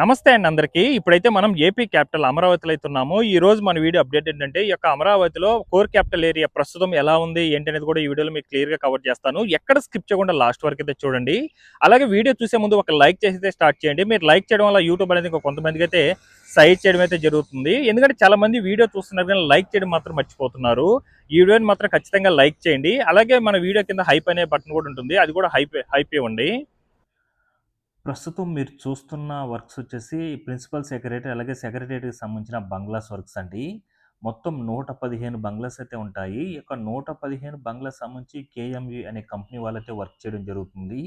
నమస్తే అండి అందరికీ. ఇప్పుడైతే మనం ఏపీ క్యాపిటల్ అమరావతిలో అయితే ఉన్నాము. ఈరోజు మన వీడియో అప్డేట్ ఏంటంటే, ఈ యొక్క అమరావతిలో కోర్ క్యాపిటల్ ఏరియా ప్రస్తుతం ఎలా ఉంది, ఏంటి అనేది కూడా ఈ వీడియోలో మీకు క్లియర్‌గా కవర్ చేస్తాను. ఎక్కడ స్కిప్ చేయకుండా లాస్ట్ వరకు అయితే చూడండి. అలాగే వీడియో చూసే ముందు ఒక లైక్ చేసి అయితే స్టార్ట్ చేయండి. మీరు లైక్ చేయడం వల్ల యూట్యూబ్ అనేది ఇంకా కొంతమందికైతే సజెస్ట్ చేయడం అయితే జరుగుతుంది. ఎందుకంటే చాలా మంది వీడియో చూస్తున్నారు కానీ లైక్ చేయడం మాత్రం మర్చిపోతున్నారు. ఈ వీడియోని మాత్రం ఖచ్చితంగా లైక్ చేయండి. అలాగే మన వీడియో కింద హైప్ అనే బటన్ కూడా ఉంటుంది. అది కూడా హైప్ ఇవ్వండి. ప్రస్తుతం మీరు చూస్తున్న వర్క్స్ వచ్చేసి ప్రిన్సిపల్ సెక్రటరీ అలాగే సెక్రటరీకి సంబంధించిన బంగ్లాస్ వర్క్స్ అండి. మొత్తం 115 బంగ్లాస్ అయితే ఉంటాయి. ఈ యొక్క 115 బంగ్లాస్ సంబంధించి కేఎంవి అనే కంపెనీ వాళ్ళైతే వర్క్ చేయడం జరుగుతుంది.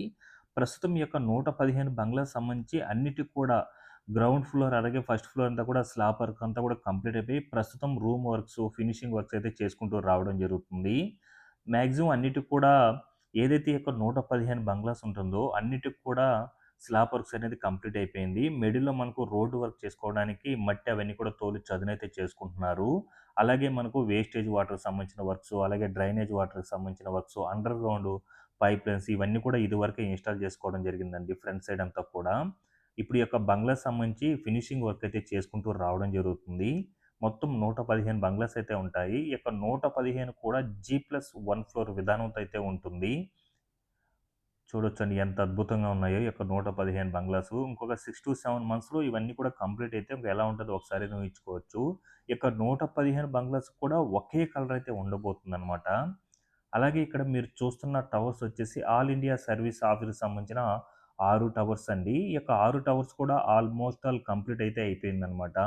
ప్రస్తుతం ఈ యొక్క 115 బంగ్లాస్ సంబంధించి అన్నిటికి కూడా గ్రౌండ్ ఫ్లోర్ అలాగే ఫస్ట్ ఫ్లోర్ అంతా కూడా స్లాబ్ వర్క్ అంతా కూడా కంప్లీట్ అయిపోయి ప్రస్తుతం రూమ్ వర్క్స్, ఫినిషింగ్ వర్క్స్ అయితే చేసుకుంటూ రావడం జరుగుతుంది. మ్యాక్సిమం అన్నిటికి కూడా ఏదైతే ఈ యొక్క 115 బంగ్లాస్ ఉంటుందో అన్నిటికి కూడా స్లాబ్ వర్క్స్ అనేది కంప్లీట్ అయిపోయింది. మిడిల్‌లో మనకు రోడ్డు వర్క్ చేసుకోవడానికి మట్టి అవన్నీ కూడా తోలి చదునైతే చేసుకుంటున్నారు. అలాగే మనకు వేస్టేజ్ వాటర్‌కి సంబంధించిన వర్క్స్, అలాగే డ్రైనేజ్ వాటర్‌కి సంబంధించిన works, under ground pipe lines ఇవన్నీ కూడా ఇదివరకే ఇన్‌స్టాల్ చేసుకోవడం జరిగిందండి ఫ్రంట్ సైడ్ అంతా కూడా. ఇప్పుడు ఈ యొక్క బంగ్లాస్ సంబంధించి ఫినిషింగ్ వర్క్ అయితే చేసుకుంటూ రావడం జరుగుతుంది. మొత్తం 115 బంగ్లాస్ అయితే ఉంటాయి. ఈ యొక్క 115 కూడా G+1 ఫ్లోర్ విధానంతో అయితే ఉంటుంది. చూడొచ్చండి ఎంత అద్భుతంగా ఉన్నాయో ఈ యొక్క 115 బంగ్లాసు. ఇంకొక 6-7 మంత్స్‌లో ఇవన్నీ కూడా కంప్లీట్ అయితే ఇంక ఎలా ఉంటదో ఒకసారి ఊహించుకోవచ్చు. ఈ యొక్క 115 బంగ్లాస్ కూడా ఒకే కలర్ అయితే ఉండబోతుందనమాట. అలాగే ఇక్కడ మీరు చూస్తున్న టవర్స్ వచ్చేసి ఆల్ ఇండియా సర్వీస్ ఆఫీస్‌కి సంబంధించిన 6 టవర్స్ అండి. ఈ యొక్క 6 టవర్స్ కూడా ఆల్మోస్ట్ ఆల్ కంప్లీట్ అయితే అయిపోయిందనమాట.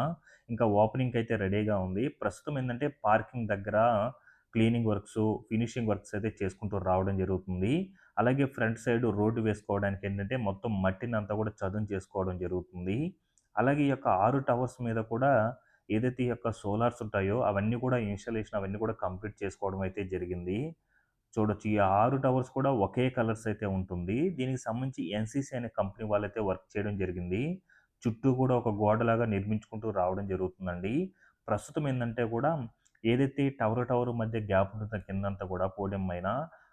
ఇంకా ఓపెనింగ్‌కి అయితే రెడీగా ఉంది. ప్రస్తుతం ఏందంటే పార్కింగ్ దగ్గర క్లీనింగ్ వర్క్స్, ఫినిషింగ్ వర్క్స్ అయితే చేసుకుంటూ రావడం జరుగుతుంది. అలాగే ఫ్రంట్ సైడ్ రోడ్డు వేసుకోవడానికి ఏంటంటే మొత్తం మట్టినంతా కూడా చదును చేసుకోవడం జరుగుతుంది. అలాగే ఈ యొక్క 6 టవర్స్ మీద కూడా ఏదైతే ఈ యొక్క సోలార్స్ ఉంటాయో అవన్నీ కూడా ఇన్‌స్టాలేషన్ అవన్నీ కూడా కంప్లీట్ చేసుకోవడం అయితే జరిగింది. చూడొచ్చు ఈ 6 టవర్స్ కూడా ఒకే కలర్స్ అయితే ఉంటుంది. దీనికి సంబంధించి ఎన్‌సీసీ అనే కంపెనీ వాళ్ళైతే వర్క్ చేయడం జరిగింది. చుట్టూ కూడా ఒక గోడలాగా నిర్మించుకుంటూ రావడం జరుగుతుందండి. ప్రస్తుతం ఏందంటే కూడా ఏదైతే టవర్ మధ్య గ్యాప్ ఉంటుందో కిందంతా కూడా పోడియం పైన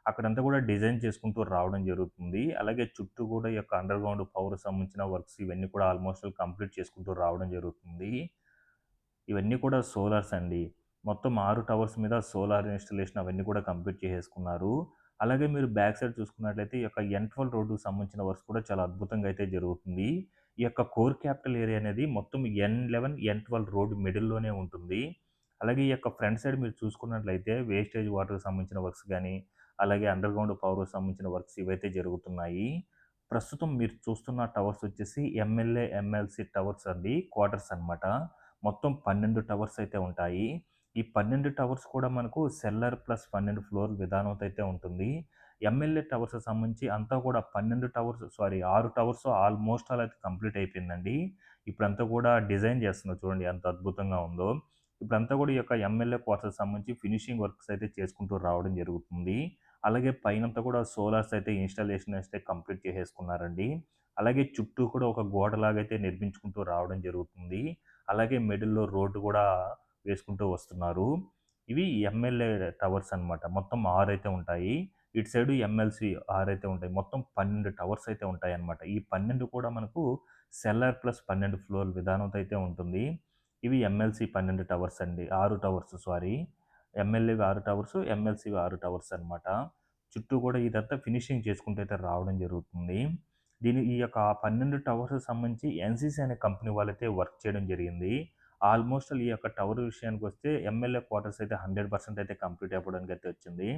అక్కడంతా కూడా డిజైన్ చేసుకుంటూ రావడం జరుగుతుంది. అలాగే చుట్టూ కూడా ఈ యొక్క అండర్ గ్రౌండ్ పవర్‌కి సంబంధించిన వర్క్స్ ఇవన్నీ కూడా ఆల్మోస్ట్ ఆల్ కంప్లీట్ చేసుకుంటూ రావడం జరుగుతుంది. ఇవన్నీ కూడా సోలార్స్ అండి. మొత్తం 6 టవర్స్ మీద సోలార్ ఇన్‌స్టాలేషన్ అవన్నీ కూడా కంప్లీట్ చేసేసుకున్నారు. అలాగే మీరు బ్యాక్ సైడ్ చూసుకున్నట్లయితే ఈ యొక్క N12 రోడ్డుకి సంబంధించిన వర్క్స్ కూడా చాలా అద్భుతంగా అయితే జరుగుతుంది. ఈ యొక్క కోర్ క్యాపిటల్ ఏరియా అనేది మొత్తం N11, N12 రోడ్ మిడిల్‌లోనే ఉంటుంది. అలాగే ఈ యొక్క ఫ్రంట్ సైడ్ మీరు చూసుకున్నట్లయితే వేస్టేజ్ వాటర్‌కి సంబంధించిన వర్క్స్ గానీ, అలాగే అండర్ గ్రౌండ్ పవర్‌కి సంబంధించిన వర్క్స్ ఇవైతే జరుగుతున్నాయి. ప్రస్తుతం మీరు చూస్తున్న టవర్స్ వచ్చేసి ఎమ్మెల్యే, ఎమ్మెల్సీ టవర్స్ అండి. క్వార్టర్స్ అనమాట. మొత్తం 12 టవర్స్ అయితే ఉంటాయి. ఈ 12 టవర్స్ కూడా మనకు సెల్లార్ ప్లస్ 12 ఫ్లోర్ విధానంతో అయితే ఉంటుంది. ఎమ్మెల్యే టవర్స్‌కి సంబంధించి అంతా కూడా 12 టవర్స్ 6 టవర్స్ ఆల్మోస్ట్ ఆల్ అయితే కంప్లీట్ అయిపోయిందండి. ఇప్పుడంతా కూడా డిజైన్ చేస్తున్నారు చూడండి ఎంత అద్భుతంగా ఉందో. ఇప్పుడంతా కూడా ఈ యొక్క ఎమ్మెల్యే క్వార్టర్స్‌కి సంబంధించి ఫినిషింగ్ వర్క్స్ అయితే చేసుకుంటూ రావడం జరుగుతుంది. అలాగే పైనంతా కూడా సోలార్స్ అయితే ఇన్‌స్టాలేషన్ అయితే కంప్లీట్ చేసేసుకున్నారండి. అలాగే చుట్టూ కూడా ఒక గోడలాగా అయితే నిర్మించుకుంటూ రావడం జరుగుతుంది. అలాగే మిడిల్‌లో రోడ్డు గూడా వేసుకుంటూ వస్తున్నారు. ఇవి ఎమ్మెల్యే టవర్స్ అనమాట. మొత్తం 6 అయితే ఉంటాయి. ఇటు సైడు ఎమ్మెల్సీ 6 అయితే ఉంటాయి. మొత్తం 12 టవర్స్ అయితే ఉంటాయన్నమాట. ఈ 12 కూడా మనకు సెల్లార్ ప్లస్ 12 ఫ్లోర్ విధానంతో అయితే ఉంటుంది. ఇవి ఎమ్మెల్సీ 12 టవర్స్ అండి. 6 టవర్స్ సారీ. ఎమ్మెల్యేవి 6 టవర్స్, ఎమ్మెల్సీవి 6 టవర్స్ అనమాట. చుట్టూ కూడా ఇదంతా ఫినిషింగ్ చేసుకుంటూ అయితే రావడం జరుగుతుంది. ఈ యొక్క 12 టవర్స్‌కి సంబంధించి ఎన్‌సీసీ అనే కంపెనీ వాళ్ళైతే వర్క్ చేయడం జరిగింది. ఆల్మోస్ట్ ఆల్ ఈ యొక్క టవర్ విషయానికొస్తే ఎమ్మెల్యే క్వార్టర్స్ అయితే 100% అయితే కంప్లీట్ అయిపోవడానికైతే వచ్చింది.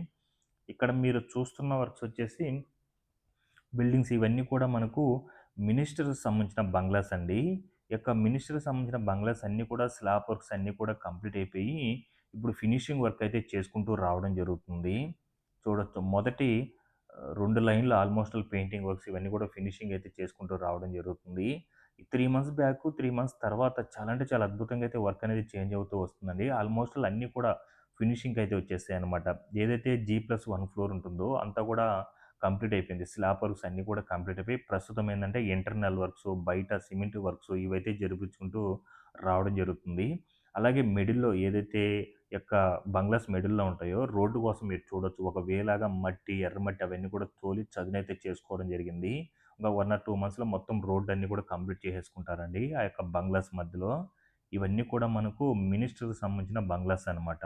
ఇక్కడ మీరు చూస్తున్న వర్క్స్ వచ్చేసి బిల్డింగ్స్ ఇవన్నీ కూడా మనకు మినిస్టర్‌కి సంబంధించిన బంగ్లాస్ అండి. ఈ యొక్క మినిస్టర్‌కి సంబంధించిన బంగ్లాస్ అన్నీ కూడా స్లాబ్ వర్క్స్ అన్నీ కూడా కంప్లీట్ అయిపోయి, ఇప్పుడు ఫినిషింగ్ వర్క్ అయితే చేసుకుంటూ రావడం జరుగుతుంది. చూడొచ్చు మొదటి 2 లైన్‌లు ఆల్మోస్ట్ ఆల్ పెయింటింగ్ వర్క్స్ ఇవన్నీ కూడా ఫినిషింగ్ అయితే చేసుకుంటూ రావడం జరుగుతుంది. ఈ 3 మంత్స్ బ్యాక్, 3 మంత్స్ తర్వాత చాలా అంటే చాలా అద్భుతంగా అయితే వర్క్ అనేది చేంజ్ అవుతూ వస్తుందండి. ఆల్మోస్ట్ ఆల్ అన్నీ కూడా ఫినిషింగ్‌కి అయితే వచ్చేసాయన్నమాట. ఏదైతే G+1 ఫ్లోర్ ఉంటుందో అంతా కూడా కంప్లీట్ అయిపోయింది. స్లాబ్ వర్క్స్ అన్నీ కూడా కంప్లీట్ అయిపోయి ప్రస్తుతం ఏందంటే ఇంటర్నల్ వర్క్స్, బయట సిమెంట్ వర్క్స్ ఇవైతే జరిపించుకుంటూ రావడం జరుగుతుంది. అలాగే మిడిల్‌లో ఏదైతే యొక్క బంగ్లాస్ మిడిల్‌లో ఉంటాయో రోడ్డు కోసం మీరు చూడొచ్చు. ఒక వేలాగా మట్టి, ఎర్రమట్టి అవన్నీ కూడా తోలి చదునైతే చేసుకోవడం జరిగింది. ఇంకా 1 ఆర్ 2 మంత్స్‌లో మొత్తం రోడ్లన్నీ కూడా కంప్లీట్ చేసేసుకుంటారండి. ఆ యొక్క బంగ్లాస్ మధ్యలో. ఇవన్నీ కూడా మనకు మినిస్టర్‌కి సంబంధించిన బంగ్లాస్ అనమాట.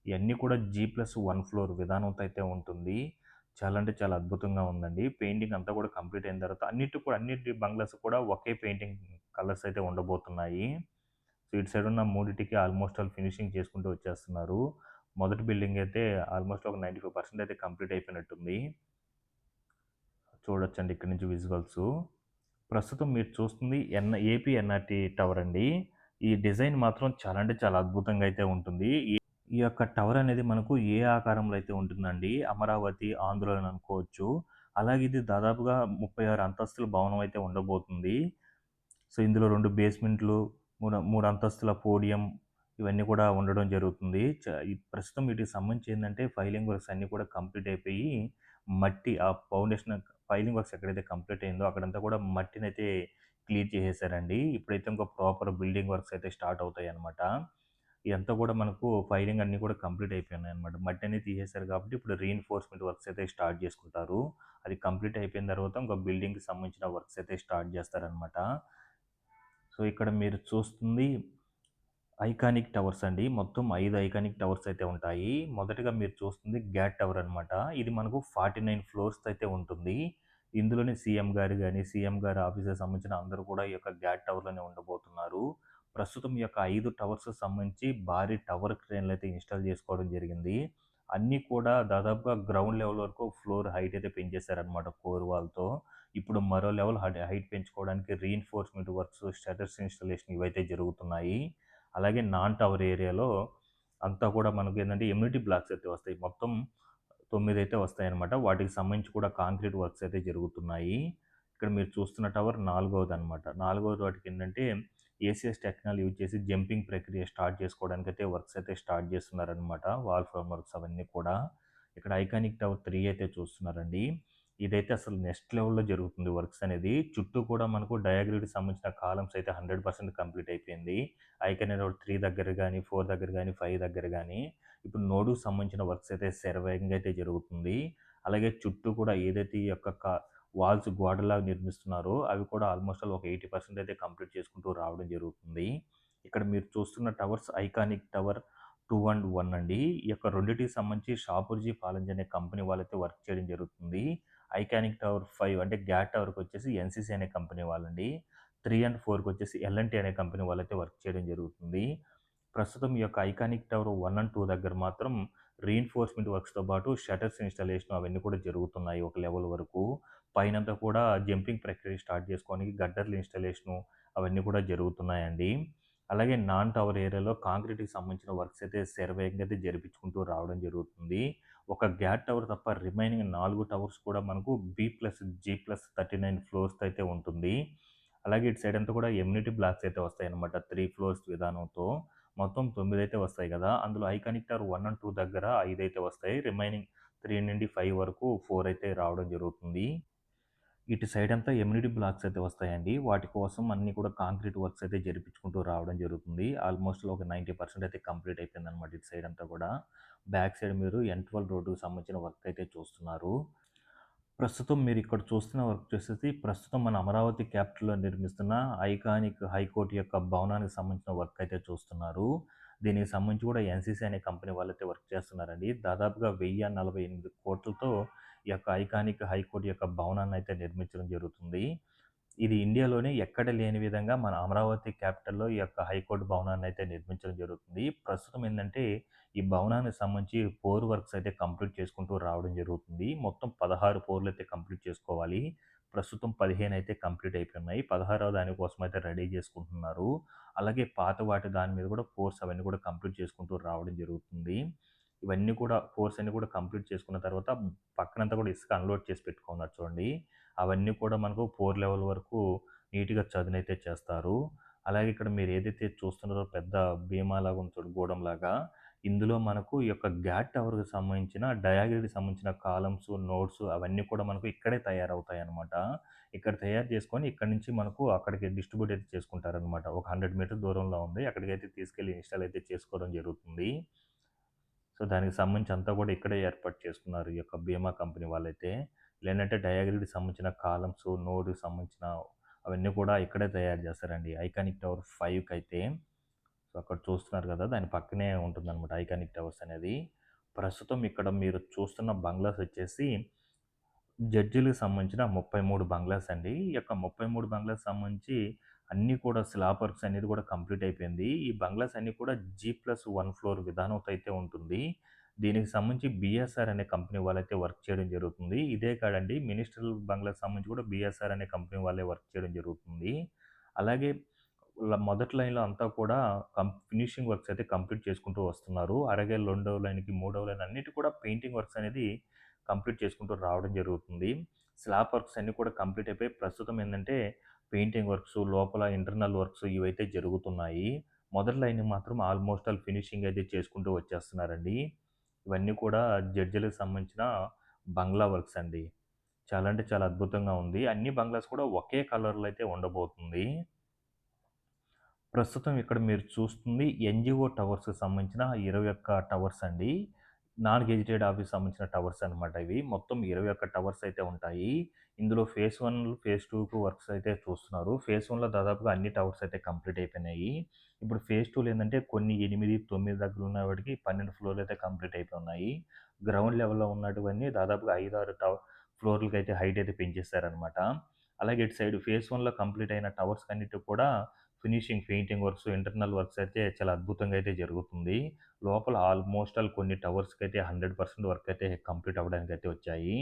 ఇయన్నీ కూడా జీ+1 ఫ్లోర్ విధానంతో అయితే ఉంటుంది. చాలా అంటే చాలా అద్భుతంగా ఉందండి. పెయింటింగ్ అంతా కూడా కంప్లీట్ అయిన తర్వాత అన్నిటి బంగ్లాస్ కూడా ఒకే పెయింటింగ్ కలర్స్ అయితే ఉండబోతున్నాయి. సో, ఇటు సైడ్ ఉన్న మూడిటికి ఆల్మోస్ట్ ఆల్ ఫినిషింగ్ చేసుకుంటూ వచ్చేస్తున్నారు. మొదటి బిల్డింగ్ అయితే ఆల్మోస్ట్ ఒక 95% అయితే కంప్లీట్ అయిపోయినట్టుంది. చూడొచ్చండి ఇక్కడి నుంచి విజువల్సు. ప్రస్తుతం మీరు చూస్తుంది ఏపీ ఎన్ఆర్‌టీ టవర్ అండి. ఈ డిజైన్ మాత్రం చాలా అంటే చాలా అద్భుతంగా అయితే ఉంటుంది. ఈ యొక్క టవర్ అనేది మనకు ఏ ఆకారంలో అయితే ఉంటుందండి, అమరావతి, ఆంధ్రలోని అనుకోవచ్చు. అలాగే ఇది దాదాపుగా 36 అంతస్తుల భవనం అయితే ఉండబోతుంది. సో, ఇందులో 2 బేస్‌మెంట్లు, 3 అంతస్తుల పోడియం ఇవన్నీ కూడా ఉండడం జరుగుతుంది. ఈ ప్రస్తుతం వీటికి సంబంధించి ఏందంటే ఫైలింగ్ వర్క్స్ అన్నీ కూడా కంప్లీట్ అయిపోయి, మట్టి ఆ ఫౌండేషన్ ఫైలింగ్ వర్క్స్ ఎక్కడైతే కంప్లీట్ అయిందో అక్కడంతా కూడా మట్టినైతే క్లియర్ చేసేసారండి. ఇప్పుడైతే ఇంకో ప్రాపర్ బిల్డింగ్ వర్క్స్ అయితే స్టార్ట్ అవుతాయన్నమాట. ఇదంతా కూడా మనకు ఫైలింగ్ అన్నీ కూడా కంప్లీట్ అయిపోయినాయన్నమాట. మట్టి అనేది తీసేసారు కాబట్టి ఇప్పుడు రీఇన్ఫోర్స్‌మెంట్ వర్క్స్ అయితే స్టార్ట్ చేసుకుంటారు. అది కంప్లీట్ అయిపోయిన తర్వాత ఇంకో బిల్డింగ్‌కి సంబంధించిన వర్క్స్ అయితే స్టార్ట్ చేస్తారనమాట. సో, ఇక్కడ మీరు చూస్తుంది ఐకానిక్ టవర్స్ అండి. మొత్తం 5 ఐకానిక్ టవర్స్ అయితే ఉంటాయి. మొదటగా మీరు చూస్తుంది గ్యాట్ టవర్ అనమాట. ఇది మనకు 49 ఫ్లోర్స్‌తో అయితే ఉంటుంది. ఇందులోనే సీఎం గారు గాని, సీఎం గారి ఆఫీస్‌కి సంబంధించిన అందరూ కూడా ఈ యొక్క గ్యాట్ టవర్‌లోనే ఉండబోతున్నారు. ప్రస్తుతం ఈ యొక్క 5 టవర్స్‌కి సంబంధించి భారీ టవర్ క్రేన్‌లయితే ఇన్‌స్టాల్ చేసుకోవడం జరిగింది. అన్నీ కూడా దాదాపుగా గ్రౌండ్ లెవెల్ వరకు ఫ్లోర్ హైట్ అయితే పెంచేశారనమాట కోర్ వాల్‌తో. ఇప్పుడు మరో లెవెల్ హైట్ పెంచుకోవడానికి రీఇన్ఫోర్స్‌మెంట్ వర్క్స్, షట్టర్స్ ఇన్‌స్టాలేషన్ ఇవైతే జరుగుతున్నాయి. అలాగే నాన్ టవర్ ఏరియాలో అంతా కూడా మనకేందంటే ఎమ్యూనిటీ బ్లాక్స్ అయితే వస్తాయి. మొత్తం 9 అయితే వస్తాయన్నమాట. వాటికి సంబంధించి కూడా కాంక్రీట్ వర్క్స్ అయితే జరుగుతున్నాయి. ఇక్కడ మీరు చూస్తున్న టవర్ నాలుగోదనమాట. నాలుగోది వాటికేంటంటే ఏసీఎస్ టెక్నాలజీ యూజ్ చేసి జంపింగ్ ప్రక్రియ స్టార్ట్ చేసుకోవడానికైతే వర్క్స్ అయితే స్టార్ట్ చేస్తున్నారనమాట. వాల్ ఫ్రేమ్ వర్క్స్ అవన్నీ కూడా. ఇక్కడ ఐకానిక్ టవర్ 3 అయితే చూస్తున్నారండి. ఇదైతే అసలు నెక్స్ట్ లెవెల్‌లో జరుగుతుంది వర్క్స్ అనేది. చుట్టూ కూడా మనకు డయాగ్రిడ్‌కి సంబంధించిన కాలమ్స్ అయితే 100% కంప్లీట్ అయిపోయింది. ఐకానిక్ టవర్ 3 దగ్గర గాని, 4 దగ్గర గాని, 5 దగ్గర గాని ఇప్పుడు నోడుకి సంబంధించిన వర్క్స్ అయితే శరవేగంగా అయితే జరుగుతుంది. అలాగే చుట్టూ కూడా ఏదైతే ఈ యొక్క వాల్స్ గోడలాగా నిర్మిస్తున్నారో అవి కూడా ఆల్మోస్ట్ ఆల్ ఒక 80% అయితే కంప్లీట్ చేసుకుంటూ రావడం జరుగుతుంది. ఇక్కడ మీరు చూస్తున్న టవర్స్ ఐకానిక్ టవర్ 2 అండ్ 1 అండి. ఈ యొక్క రెండిటికి సంబంధించి షాపూర్జీ ఫాలెంజ్ అనే కంపెనీ వాళ్ళైతే వర్క్ చేయడం జరుగుతుంది. ఐకానిక్ టవర్ 5 అంటే గ్యాట్ టవర్‌కొచ్చేసి ఎన్‌సీసీ అనే కంపెనీ వాళ్ళండి. 3 అండ్ 4కొచ్చేసి ఎల్&టీ అనే కంపెనీ వాళ్ళైతే వర్క్ చేయడం జరుగుతుంది. ప్రస్తుతం ఈ యొక్క ఐకానిక్ టవర్ 1 అండ్ 2 దగ్గర మాత్రం రీఇన్ఫోర్స్‌మెంట్ వర్క్స్‌తో పాటు షట్టర్స్ ఇన్‌స్టాలేషన్ అవన్నీ కూడా జరుగుతున్నాయి ఒక లెవెల్ వరకు. పైనంతా కూడా జంపింగ్ ప్రక్రియ స్టార్ట్ చేసుకోనికి గడ్డర్ల ఇన్‌స్టాలేషను అవన్నీ కూడా జరుగుతున్నాయండి. అలాగే నాన్ టవర్ ఏరియాలో కాంక్రీట్‌కి సంబంధించిన వర్క్స్ అయితే శరవేగంగా అయితే జరిపించుకుంటూ రావడం జరుగుతుంది. ఒక గ్యాట్ టవర్ తప్ప రిమైనింగ్ 4 టవర్స్ కూడా మనకు జీ+39 ఫ్లోర్స్‌తో అయితే ఉంటుంది. అలాగే ఇటు సైడ్ అంతా కూడా ఎమ్యూనిటీ బ్లాక్స్ అయితే వస్తాయన్నమాట. 3 ఫ్లోర్స్ విధానంతో. మొత్తం 9 అయితే వస్తాయి గదా! అందులో ఐకానిక్ టవర్ 1 అండ్ 2 దగ్గర 5 అయితే వస్తాయి. రిమైనింగ్ 3 నుండి 5 వరకు 4 అయితే రావడం జరుగుతుంది. ఇటు సైడ్ అంతా ఎమ్యూనిటీ బ్లాక్స్ అయితే వస్తాయండి. వాటి కోసం అన్నీ కూడా కాంక్రీట్ వర్క్స్ అయితే జరిపించుకుంటూ రావడం జరుగుతుంది. ఆల్మోస్ట్ ఒక 90% అయితే కంప్లీట్ అయిపోయిందనమాట ఇటు సైడ్ అంతా కూడా. బ్యాక్ సైడ్ మీరు N12 రోడ్డుకి సంబంధించిన వర్క్ అయితే చూస్తున్నారు. ప్రస్తుతం మీరిక్కడ చూస్తున్న వర్క్ వచ్చేసేసి ప్రస్తుతం మన అమరావతి క్యాపిటల్‌లో నిర్మిస్తున్న ఐకానిక్ హైకోర్ట్ యొక్క భవనానికి సంబంధించిన వర్క్ అయితే చూస్తున్నారు. దీనికి సంబంధించి కూడా ఎన్‌సీసీ అనే కంపెనీ వాళ్ళైతే వర్క్ చేస్తున్నారండి. దాదాపుగా 1048,00,00,000తో ఈ యొక్క ఐకానిక్ హైకోర్ట్ యొక్క భవనాన్నయితే నిర్మించడం జరుగుతుంది. ఇది ఇండియాలోనే ఎక్కడ లేని విధంగా మన అమరావతి క్యాపిటల్‌లో ఈ యొక్క హైకోర్ట్ భవనాన్నయితే నిర్మించడం జరుగుతుంది. ప్రస్తుతం ఏందంటే ఈ భవనానికి సంబంధించి పోర్ వర్క్స్ అయితే కంప్లీట్ చేసుకుంటూ రావడం జరుగుతుంది. మొత్తం 16 పోర్‌లయితే కంప్లీట్ చేసుకోవాలి. ప్రస్తుతం 15 అయితే కంప్లీట్ అయిపోయినాయి. 16వ దాని కోసం అయితే రెడీ చేసుకుంటున్నారు. అలాగే పాత వాటి దాని మీద కూడా పోర్స్ అవన్నీ కూడా కంప్లీట్ చేసుకుంటూ రావడం జరుగుతుంది. ఇవన్నీ కూడా పోర్స్ అన్నీ కూడా కంప్లీట్ చేసుకున్న తర్వాత పక్కనంతా కూడా ఇసుక అన్‌లోడ్ చేసి పెట్టుకున్నారు చూడండి. అవన్నీ కూడా మనకు 4 లెవెల్ వరకు నీట్‌గా చదునైతే చేస్తారు. అలాగే ఇక్కడ మీరు ఏదైతే చూస్తున్నారో పెద్ద భీమాలాగా ఉంది చూడు గోడంలాగా, ఇందులో మనకు ఈ యొక్క గ్యాట్ టవర్‌కి సంబంధించిన డయాగ్రిడ్‌కి సంబంధించిన కాలమ్స్, నోడ్స్ అవన్నీ కూడా మనకు ఇక్కడే తయారవుతాయన్నమాట. ఇక్కడ తయారు చేసుకొని ఇక్కడి నుంచి మనకు అక్కడికి డిస్ట్రిబ్యూట్ అయితే చేసుకుంటారనమాట. ఒక 100 మీటర్ దూరంలో ఉంది. అక్కడికైతే తీసుకెళ్ళి ఇన్‌స్టాల్ అయితే చేసుకోవడం జరుగుతుంది. సో, దానికి సంబంధించి అంతా కూడా ఇక్కడే ఏర్పాటు చేసుకున్నారు ఈ యొక్క బీమా కంపెనీ వాళ్ళైతే. లేదంటే డయాగ్రిడ్‌కి సంబంధించిన కాలమ్స్, నోడ్‌కి సంబంధించిన అవన్నీ కూడా ఇక్కడే తయారు చేస్తారండి. Iconic tower 5కైతే. సో, అక్కడ చూస్తున్నారు కదా! దాని పక్కనే ఉంటుందనమాట ఐకానిక్ టవర్స్ అనేది. ప్రస్తుతం ఇక్కడ మీరు చూస్తున్న బంగ్లాస్ వచ్చేసి జడ్జిలకు సంబంధించిన 33 బంగ్లాస్ అండి. ఈ యొక్క 33 బంగ్లాస్ సంబంధించి అన్నీ కూడా స్లాబ్ వర్క్స్ అనేది కూడా కంప్లీట్ అయిపోయింది. ఈ బంగ్లాస్ అన్నీ కూడా జీ+1 ఫ్లోర్ విధానంతో అయితే ఉంటుంది. దీనికి సంబంధించి బీఎస్ఆర్ అనే కంపెనీ వాళ్ళైతే వర్క్ చేయడం జరుగుతుంది. ఇదే కాదండి మినిస్ట్రియల్ బంగ్లాస్ సంబంధించి కూడా బీఎస్ఆర్ అనే కంపెనీ వాళ్ళే వర్క్ చేయడం జరుగుతుంది. అలాగే మొదటి లైన్‌లో అంతా కూడా ఫినిషింగ్ వర్క్స్ అయితే కంప్లీట్ చేసుకుంటూ వస్తున్నారు. అలాగే రెండో లైన్‌కి, మూడో లైన్ అన్నిటి కూడా పెయింటింగ్ వర్క్స్ అనేది కంప్లీట్ చేసుకుంటూ రావడం జరుగుతుంది. స్లాబ్ వర్క్స్ అన్నీ కూడా కంప్లీట్ అయిపోయి ప్రస్తుతం ఏందంటే పెయింటింగ్ వర్క్స్, లోపల ఇంటర్నల్ వర్క్స్ ఇవైతే జరుగుతున్నాయి. మొదటి లైన్‌కి మాత్రం ఆల్‌మోస్ట్ ఆల్ ఫినిషింగ్ అయితే చేసుకుంటూ వచ్చేస్తున్నారండి. ఇవన్నీ కూడా జడ్జిలకు సంబంధించిన బంగ్లా వర్క్స్ అండి. చాలా అంటే చాలా అద్భుతంగా ఉంది. అన్ని బంగ్లాస్ కూడా ఒకే కలర్‌లో అయితే ఉండబోతుంది. ప్రస్తుతం ఇక్కడ మీరు చూస్తుంది ఎన్‌జీఓ టవర్స్‌కి సంబంధించిన 21 టవర్స్ అండి. నాన్ గెజిటెడ్ ఆఫీస్‌కి సంబంధించిన టవర్స్ అనమాట ఇవి. మొత్తం 21 టవర్స్ అయితే ఉంటాయి. ఇందులో ఫేజ్ 1, ఫేజ్ 2కు వర్క్స్ అయితే చూస్తున్నారు. ఫేజ్ 1లో దాదాపుగా అన్ని టవర్స్ అయితే కంప్లీట్ అయిపోయినాయి. ఇప్పుడు ఫేజ్ 2లో ఏందంటే కొన్ని 8, 9 దగ్గర ఉన్న వాటికి 12 ఫ్లోర్‌లు అయితే కంప్లీట్ అయిపోయి ఉన్నాయి. గ్రౌండ్ లెవెల్‌లో ఉన్నటువన్నీ దాదాపుగా 5, 6 ఫ్లోర్‌లకైతే హైట్ అయితే పెంచేసారనమాట. అలాగే ఇటు సైడ్ ఫేజ్ 1లో కంప్లీట్ అయిన టవర్స్ అన్నిటికి కూడా finishing painting works, internal works అయితే చాలా అద్భుతంగా అయితే జరుగుతుంది. లోపల ఆల్మోస్ట్ ఆల్ కొన్ని టవర్స్‌కైతే 100% వర్క్ అయితే కంప్లీట్ అవ్వడానికైతే వచ్చాయి.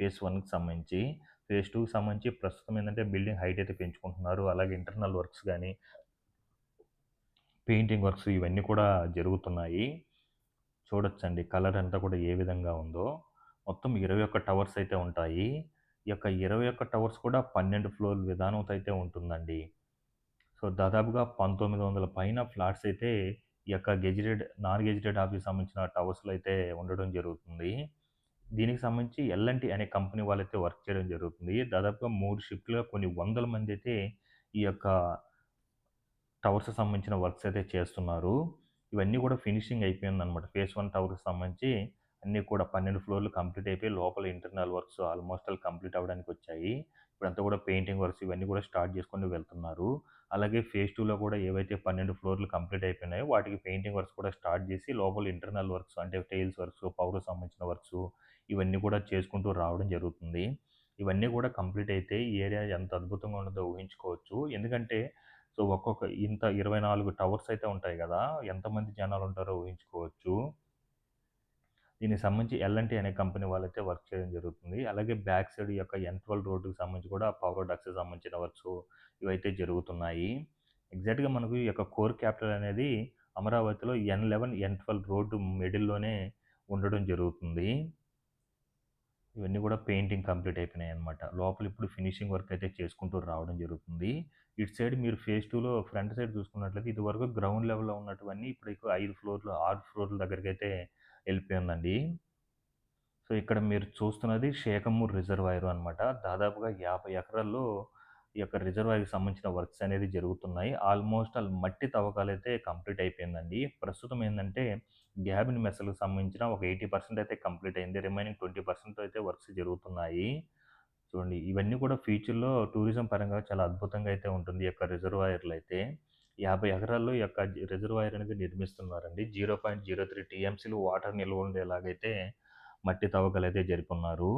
ఫేజ్ 1కి సంబంధించి. ఫేజ్ 2కి సంబంధించి ప్రస్తుతం ఏందంటే బిల్డింగ్ హైట్ అయితే పెంచుకుంటున్నారు. అలాగే ఇంటర్నల్ వర్క్స్ గాని, పెయింటింగ్ వర్క్స్ ఇవన్నీ కూడా జరుగుతున్నాయి. చూడొచ్చండి కలర్ అంతా కూడా ఏ విధంగా ఉందో. మొత్తం 21 టవర్స్ అయితే ఉంటాయి. ఈ యొక్క 21 టవర్స్ కూడా 12 ఫ్లోర్ల విధానంతో అయితే ఉంటుందండి. సో, దాదాపుగా 1900 పైన ఫ్లాట్స్ అయితే ఈ యొక్క నాన్ గెజిటెడ్ ఆఫీస్‌కి సంబంధించిన టవర్స్‌లో అయితే ఉండడం జరుగుతుంది. దీనికి సంబంధించి ఎల్&టీ అనే కంపెనీ వాళ్ళైతే వర్క్ చేయడం జరుగుతుంది. దాదాపుగా 3 షిఫ్ట్‌లుగా కొన్ని వందల మందైతే ఈ యొక్క టవర్స్‌కి సంబంధించిన వర్క్స్ అయితే చేస్తున్నారు. ఇవన్నీ కూడా ఫినిషింగ్ అయిపోయిందనమాట. ఫేజ్ 1 టవర్‌కి సంబంధించి అన్నీ కూడా 12 ఫ్లోర్‌లు కంప్లీట్ అయిపోయి లోపల internal works almost all complete అవ్వడానికొచ్చాయి. ఇప్పుడంతా కూడా పెయింటింగ్ వర్క్స్ ఇవన్నీ కూడా స్టార్ట్ చేసుకొని వెళ్తున్నారు. అలాగే ఫేజ్ 2లో కూడా ఏవైతే 12 ఫ్లోర్‌లు కంప్లీట్ అయిపోయినాయో వాటికి పెయింటింగ్ వర్క్స్ కూడా స్టార్ట్ చేసి లోపల ఇంటర్నల్ వర్క్స్ అంటే టైల్స్ వర్క్స్, పవర్‌కి సంబంధించిన వర్క్స్ ఇవన్నీ కూడా చేసుకుంటూ రావడం జరుగుతుంది. ఇవన్నీ కూడా కంప్లీట్ అయితే ఈ ఏరియా ఎంత అద్భుతంగా ఉంటుందో ఊహించుకోవచ్చు. ఎందుకంటే సో, ఒక్కొక్క ఇంత 24 టవర్స్ అయితే ఉంటాయి గదా! ఎంతమంది జనాలుంటారో ఊహించుకోవచ్చు. దీనికి సంబంధించి ఎల్&టీ అనే కంపెనీ వాళ్ళైతే వర్క్ చేయడం జరుగుతుంది. అలాగే బ్యాక్ సైడ్ ఈ యొక్క ఎన్12 రోడ్డుకి సంబంధించి కూడా పవర్ డక్ట్స్‌కి సంబంధించిన వర్క్స్ ఇవైతే జరుగుతున్నాయి. ఎగ్జాక్ట్‌గా మనకు ఈ యొక్క కోర్ క్యాపిటల్ అనేది అమరావతిలో ఎన్11, ఎన్12 రోడ్డు మిడిల్‌లోనే ఉండడం జరుగుతుంది. ఇవన్నీ కూడా పెయింటింగ్ కంప్లీట్ అయిపోయినాయన్నమాట. లోపల ఇప్పుడు ఫినిషింగ్ వర్క్ అయితే చేసుకుంటూ రావడం జరుగుతుంది. ఇటు సైడ్ మీరు ఫేజ్ 2లో ఫ్రంట్ సైడ్ చూసుకున్నట్లయితే ఇదివరకు గ్రౌండ్ లెవెల్‌లో ఉన్నటువన్నీ ఇప్పుడు 5 ఫ్లోర్‌లు, 6 ఫ్లోర్‌ల దగ్గరికైతే ఎళ్ళిపోయిందండి. సో, ఇక్కడ మీరు చూస్తున్నది షేఖమూర్ రిజర్వాయర్ అనమాట. దాదాపుగా 50 ఎకరాల్లో ఈ యొక్క రిజర్వాయర్‌కి సంబంధించిన వర్క్స్ అనేది జరుగుతున్నాయి. ఆల్మోస్ట్ ఆల్ మట్టి తవ్వకాలైతే కంప్లీట్ అయిపోయిందండి. ప్రస్తుతం ఏందంటే గ్యాబిన్ మెస్‌లకు సంబంధించిన ఒక 80% అయితే కంప్లీట్ అయింది. రిమైనింగ్ 20% అయితే వర్క్స్ జరుగుతున్నాయి. చూడండి ఇవన్నీ కూడా ఫ్యూచర్‌లో టూరిజం పరంగా చాలా అద్భుతంగా అయితే ఉంటుంది. ఈ యొక్క రిజర్వాయర్‌లయితే 50 ఎకరాల్లో ఈ యొక్క రిజర్వాయర్ అనేది నిర్మిస్తున్నారండి. 0.03 టీఎంసీలు వాటర్ నిల్వ ఉండేలాగైతే మట్టి తవ్వకాలైతే జరిపున్నారు.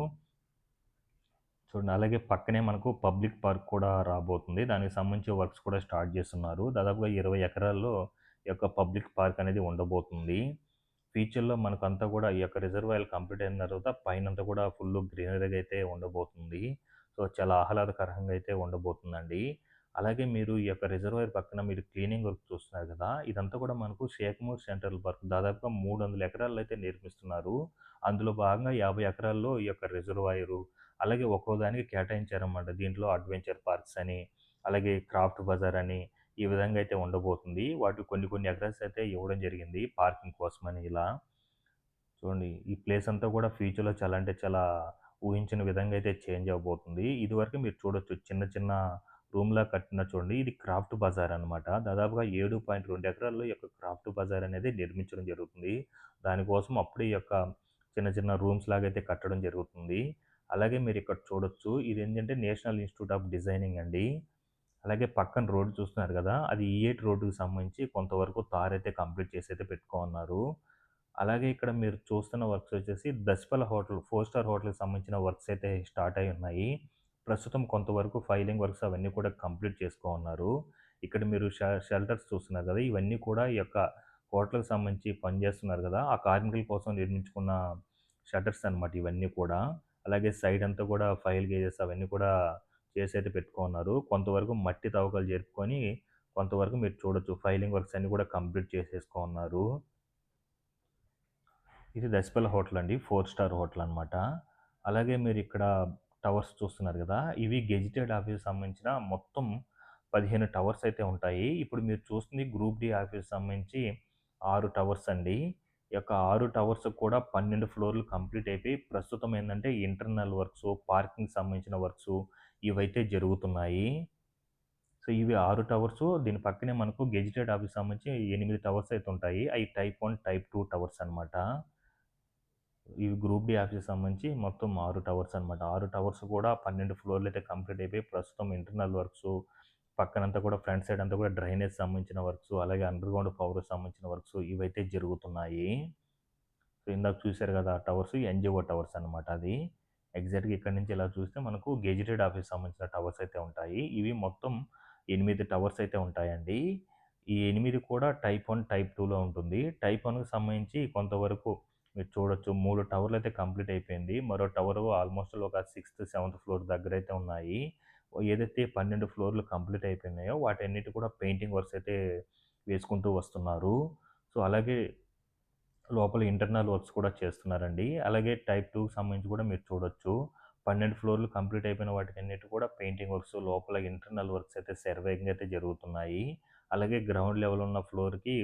చూడండి అలాగే పక్కనే మనకు పబ్లిక్ పార్క్ కూడా రాబోతుంది. దానికి సంబంధించి వర్క్స్ కూడా స్టార్ట్ చేస్తున్నారు. దాదాపుగా 20 ఎకరాల్లో ఈ యొక్క పబ్లిక్ పార్క్ అనేది ఉండబోతుంది. ఫ్యూచర్‌లో మనకంతా కూడా ఈ యొక్క రిజర్వాయర్ కంప్లీట్ అయిన తర్వాత పైనంతా కూడా ఫుల్లు గ్రీనరీగా అయితే ఉండబోతుంది. సో, చాలా ఆహ్లాదకరంగా అయితే ఉండబోతుందండి. అలాగే మీరు ఈ యొక్క రిజర్వాయర్ పక్కన మీరు క్లీనింగ్ వర్క్ చూస్తున్నారు కదా! ఇదంతా కూడా మనకు షేక్‌మూర్ సెంట్రల్ పార్క్ దాదాపుగా 300 ఎకరాల్లో అయితే నిర్మిస్తున్నారు. అందులో భాగంగా 50 ఎకరాల్లో ఈ యొక్క రిజర్వాయరు అలాగే ఒక్కో దానికి కేటాయించారన్నమాట. దీంట్లో అడ్వెంచర్ పార్క్స్ అని, అలాగే క్రాఫ్ట్ బజార్ అని ఈ విధంగా అయితే ఉండబోతుంది. వాటికి కొన్ని కొన్ని ఎకరాస్ అయితే ఇవ్వడం జరిగింది పార్కింగ్ కోసమని ఇలా. చూడండి ఈ ప్లేస్ అంతా కూడా ఫ్యూచర్‌లో చాలా అంటే చాలా ఊహించని విధంగా అయితే చేంజ్ అవ్వబోతుంది. ఇదివరకు మీరు చూడొచ్చు చిన్న చిన్న రూమ్‌లా కట్టిన చూడండి. ఇది క్రాఫ్ట్ బజార్ అనమాట. దాదాపుగా 7.2 ఎకరాల్లో ఈ యొక్క క్రాఫ్ట్ బజార్ అనేది నిర్మించడం జరుగుతుంది. దానికోసం అప్పుడే ఈ యొక్క చిన్న చిన్న రూమ్స్ లాగా అయితే కట్టడం జరుగుతుంది. అలాగే మీరిక్కడ చూడొచ్చు ఇదేంటంటే నేషనల్ ఇన్‌స్టిట్యూట్ ఆఫ్ డిజైనింగ్ అండి. అలాగే పక్కన రోడ్ చూస్తున్నారు గదా! అది E8 రోడ్డుకి సంబంధించి కొంతవరకు తారైతే కంప్లీట్ చేసైతే పెట్టుకోనున్నారు. అలాగే ఇక్కడ మీరు చూస్తున్న వర్క్స్ వచ్చేసి దస్పల హోటల్ 4 స్టార్ హోటల్‌కి సంబంధించిన వర్క్స్ అయితే స్టార్ట్ అయ్యి ఉన్నాయి. ప్రస్తుతం కొంతవరకు ఫైలింగ్ వర్క్స్ అవన్నీ కూడా కంప్లీట్ చేసుకోనున్నారు. ఇక్కడ మీరు షెల్టర్స్ చూస్తున్నారు గదా! ఇవన్నీ కూడా ఈ యొక్క హోటల్‌కి సంబంధించి పనిచేస్తున్నారు గదా! ఆ కార్మికుల కోసం నిర్మించుకున్న షట్టర్స్ అనమాట ఇవన్నీ కూడా. అలాగే సైడ్ అంతా కూడా ఫైల్ గేజెస్ అవన్నీ కూడా చేసైతే పెట్టుకోనున్నారు. కొంతవరకు మట్టి తవ్వకాలు జరుపుకొని, కొంతవరకు మీరు చూడొచ్చు ఫైలింగ్ వర్క్స్ అన్నీ కూడా కంప్లీట్ చేసేసుకోనున్నారు. ఇది దసిపల్ల హోటల్ అండి. 4 స్టార్ హోటల్ అనమాట. అలాగే మీరిక్కడ టవర్స్ చూస్తున్నారు గదా! ఇవి గెజిటెడ్ ఆఫీస్‌కి సంబంధించిన మొత్తం 15 టవర్స్ అయితే ఉంటాయి. ఇప్పుడు మీరు చూస్తుంది గ్రూప్ డి ఆఫీస్‌కి సంబంధించి 6 టవర్స్ అండి. ఈ యొక్క 6 టవర్స్ కూడా 12 ఫ్లోర్‌లు కంప్లీట్ అయిపోయి ప్రస్తుతం ఏందంటే ఇంటర్నల్ వర్క్సు, పార్కింగ్‌కి సంబంధించిన వర్క్సు ఇవైతే జరుగుతున్నాయి. సో, ఇవి 6 టవర్సు. దీని పక్కనే మనకు గెజిటెడ్ ఆఫీస్‌కి సంబంధించి 8 టవర్స్ అయితే ఉంటాయి. అయి టైప్ 1, టైప్ 2 టవర్స్ అనమాట. ఇవి గ్రూప్ డి ఆఫీస్‌కి సంబంధించి మొత్తం 6 టవర్స్ అనమాట. 6 టవర్స్ కూడా 12 ఫ్లోర్‌లు అయితే కంప్లీట్ అయిపోయి ప్రస్తుతం ఇంటర్నల్ వర్క్సు, పక్కనంతా కూడా ఫ్రంట్ సైడ్ అంతా కూడా డ్రైనేజ్ సంబంధించిన వర్క్సు, అలాగే అండర్‌గ్రౌండ్ పవర్‌కి సంబంధించిన వర్క్సు ఇవైతే జరుగుతున్నాయి. సో, ఇందాక చూసారు గదా! ఆ టవర్స్ ఎన్‌జీఓ టవర్స్ అనమాట అది. ఎగ్జాక్ట్‌గా ఇక్కడి నుంచి ఇలా చూస్తే మనకు గెజిటెడ్ ఆఫీస్‌కి సంబంధించిన టవర్స్ అయితే ఉంటాయి. ఇవి మొత్తం 8 టవర్స్ అయితే ఉంటాయండి. ఈ 8 కూడా టైప్ 1, టైప్ 2లో ఉంటుంది. టైప్ 1కి సంబంధించి కొంతవరకు మీరు చూడొచ్చు 3 టవర్లయితే కంప్లీట్ అయిపోయింది. మరో టవరు ఆల్‌మోస్ట్ ఒక సిక్స్త్, సెవెంత్ ఫ్లోర్ దగ్గరైతే ఉన్నాయి. ఏదైతే 12 ఫ్లోర్‌లు కంప్లీట్ అయిపోయినాయో వాటన్నిటి కూడా పెయింటింగ్ వర్క్స్ అయితే వేసుకుంటూ వస్తున్నారు. సో, అలాగే లోపల ఇంటర్నల్ వర్క్స్ కూడా చేస్తున్నారండి. అలాగే టైప్ 2కి సంబంధించి కూడా మీరు చూడొచ్చు. 12 ఫ్లోర్‌లు కంప్లీట్ అయిపోయిన వాటికన్నిటి కూడా పెయింటింగ్ వర్క్స్, లోపల ఇంటర్నల్ వర్క్స్ అయితే శరవేగంగా అయితే జరుగుతున్నాయి. అలాగే గ్రౌండ్ లెవెల్ ఉన్న ఫ్లోర్‌కి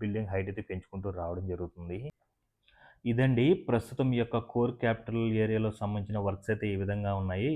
బిల్డింగ్ హైట్ అయితే పెంచుకుంటూ రావడం జరుగుతుంది. ఇదండి ప్రస్తుతం ఈ యొక్క కోర్ క్యాపిటల్ ఏరియాలో సంబంధించిన వర్క్స్ అయితే ఈ విధంగా ఉన్నాయి.